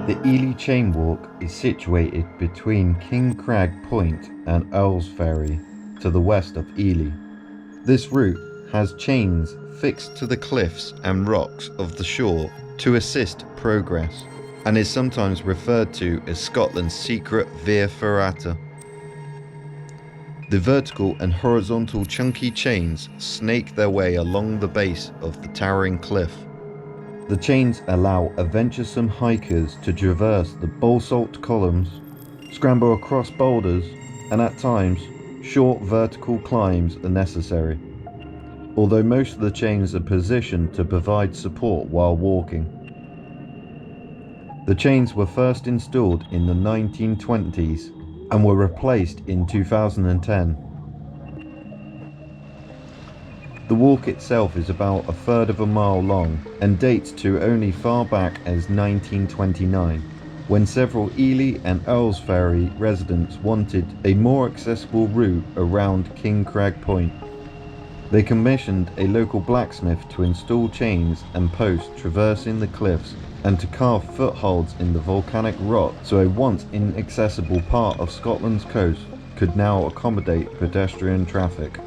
The Elie Chain Walk is situated between King Crag Point and Earl's Ferry to the west of Elie. This route has chains fixed to the cliffs and rocks of the shore to assist progress, and is sometimes referred to as Scotland's secret Via Ferrata. The vertical and horizontal chunky chains snake their way along the base of the towering cliff. The chains allow adventuresome hikers to traverse the basalt columns, scramble across boulders, and at times, short vertical climbs are necessary, although most of the chains are positioned to provide support while walking. The chains were first installed in the 1920s and were replaced in 2010. The walk itself is about a third of a mile long and dates to only far back as 1929, when several Elie and Earl's Ferry residents wanted a more accessible route around King Crag Point. They commissioned a local blacksmith to install chains and posts traversing the cliffs and to carve footholds in the volcanic rock so a once inaccessible part of Scotland's coast could now accommodate pedestrian traffic.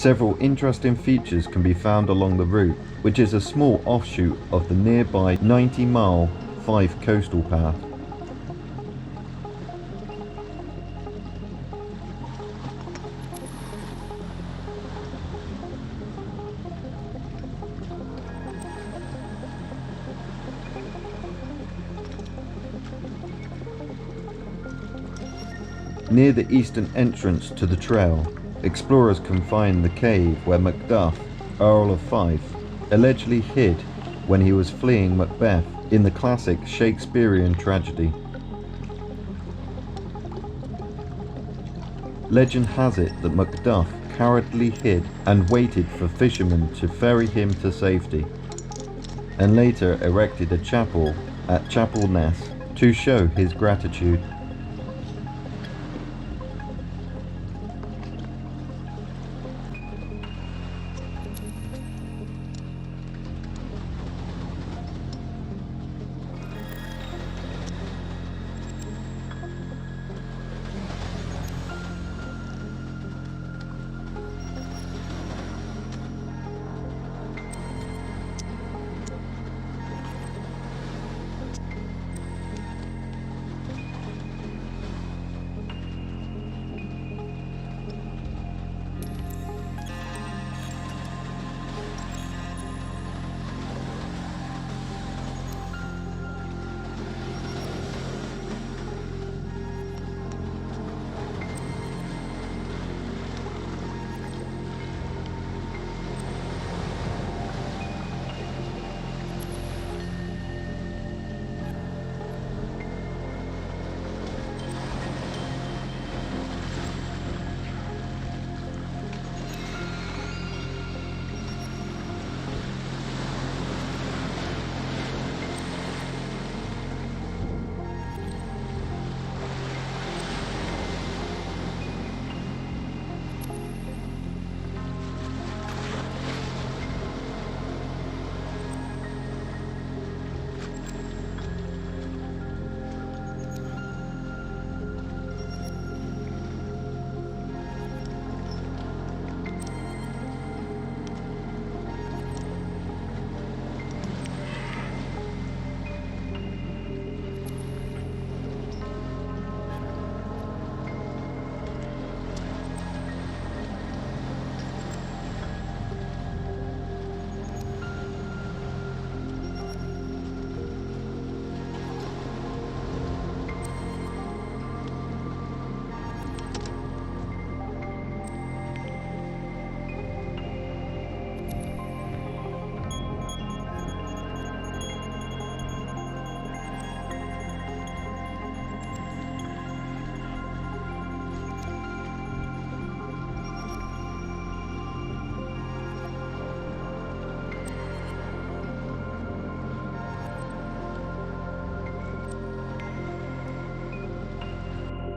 Several interesting features can be found along the route, which is a small offshoot of the nearby 90-mile Fife coastal path. Near the eastern entrance to the trail, explorers can find the cave where Macduff, Earl of Fife, allegedly hid when he was fleeing Macbeth in the classic Shakespearean tragedy. Legend has it that Macduff cowardly hid and waited for fishermen to ferry him to safety, and later erected a chapel at Chapel Ness to show his gratitude.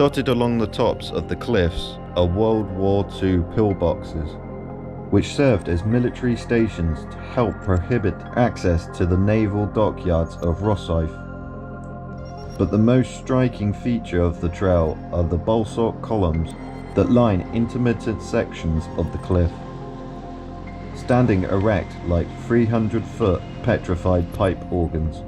Dotted along the tops of the cliffs are World War II pillboxes, which served as military stations to help prohibit access to the naval dockyards of Rosyth. But the most striking feature of the trail are the basalt columns that line intermittent sections of the cliff, standing erect like 300-foot petrified pipe organs.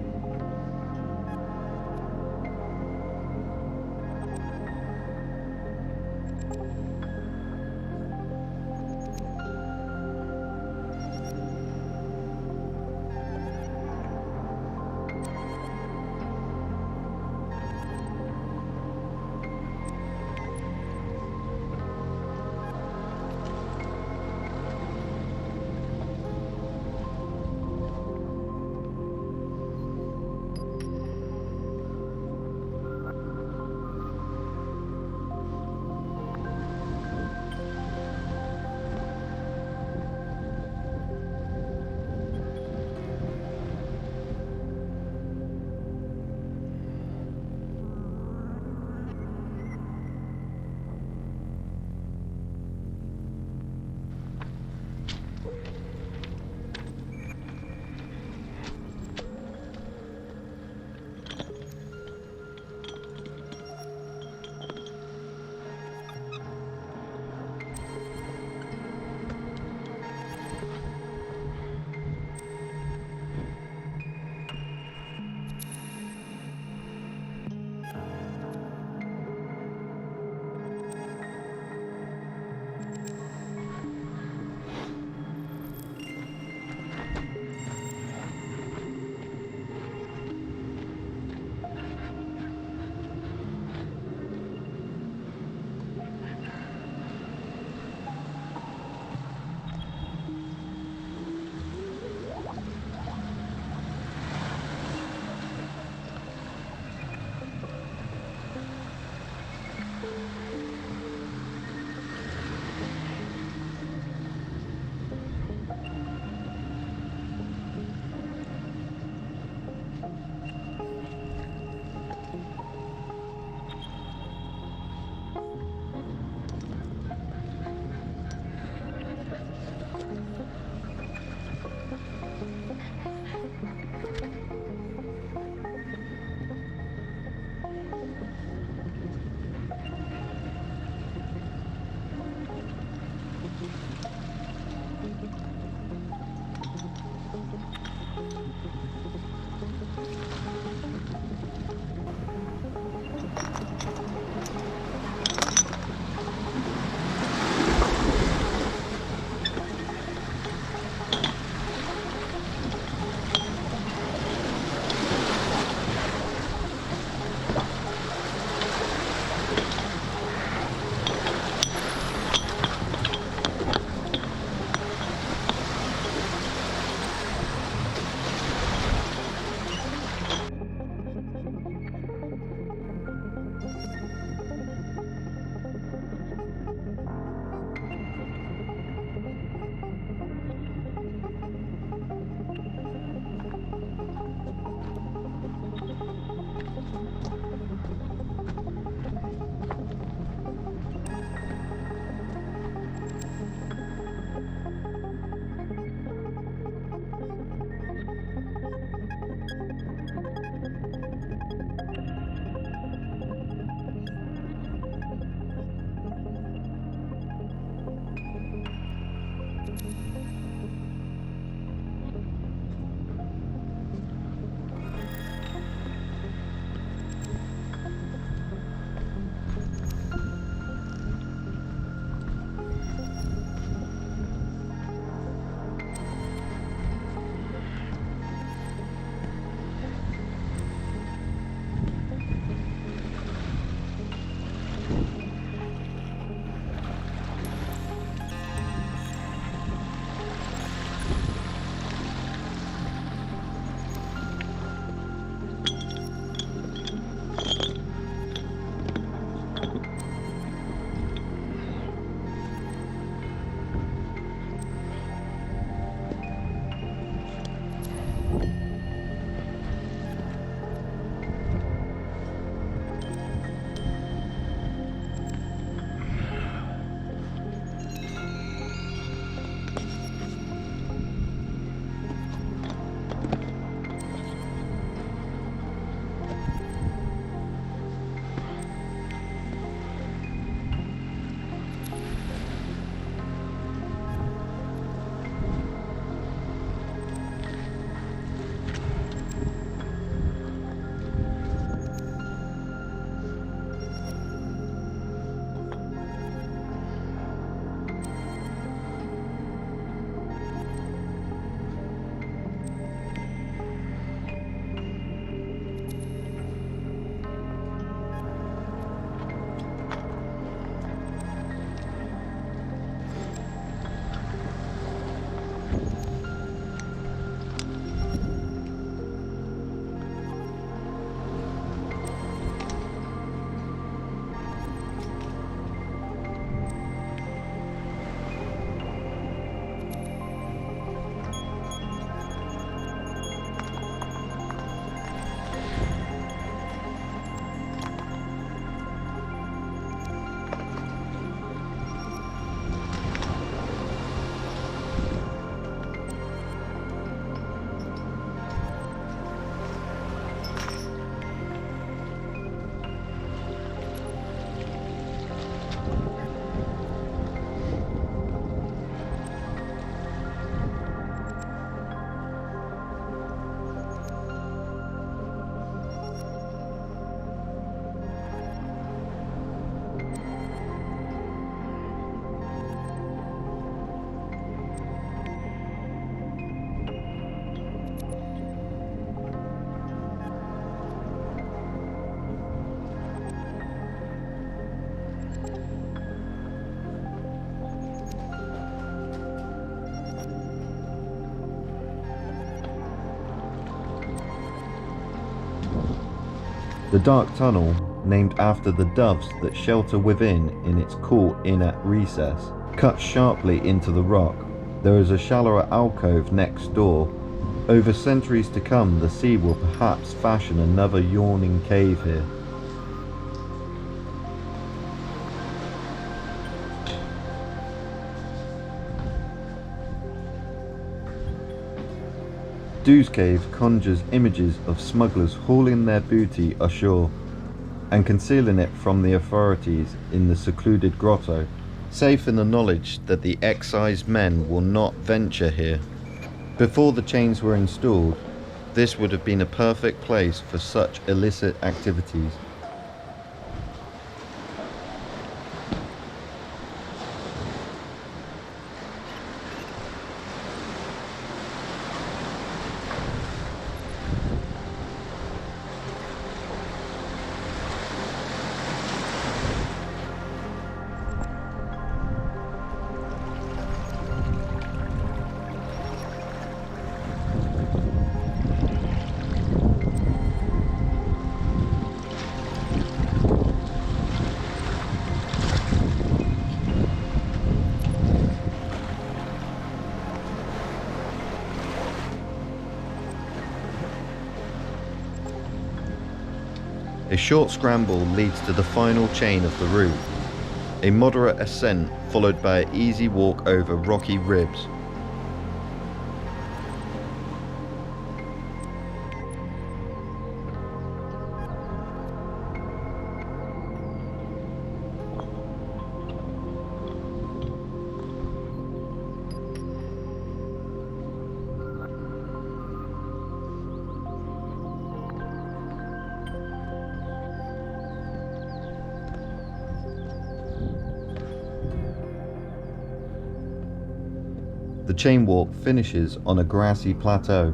The dark tunnel, named after the doves that shelter within in its cool inner recess, cuts sharply into the rock. There is a shallower alcove next door. Over centuries to come, the sea will perhaps fashion another yawning cave here. Dew's Cave conjures images of smugglers hauling their booty ashore and concealing it from the authorities in the secluded grotto, safe in the knowledge that the excised men will not venture here. Before the chains were installed, this would have been a perfect place for such illicit activities. A short scramble leads to the final chain of the route, a moderate ascent followed by an easy walk over rocky ribs. The chain walk finishes on a grassy plateau.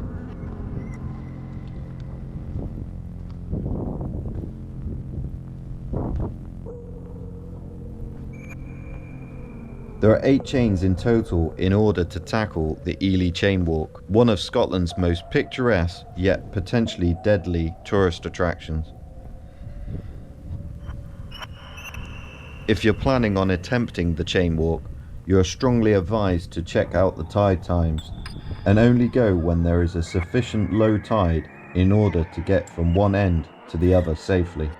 There are 8 chains in total in order to tackle the Elie chain walk, one of Scotland's most picturesque yet potentially deadly tourist attractions. If you're planning on attempting the chain walk, you are strongly advised to check out the tide times and only go when there is a sufficient low tide in order to get from one end to the other safely.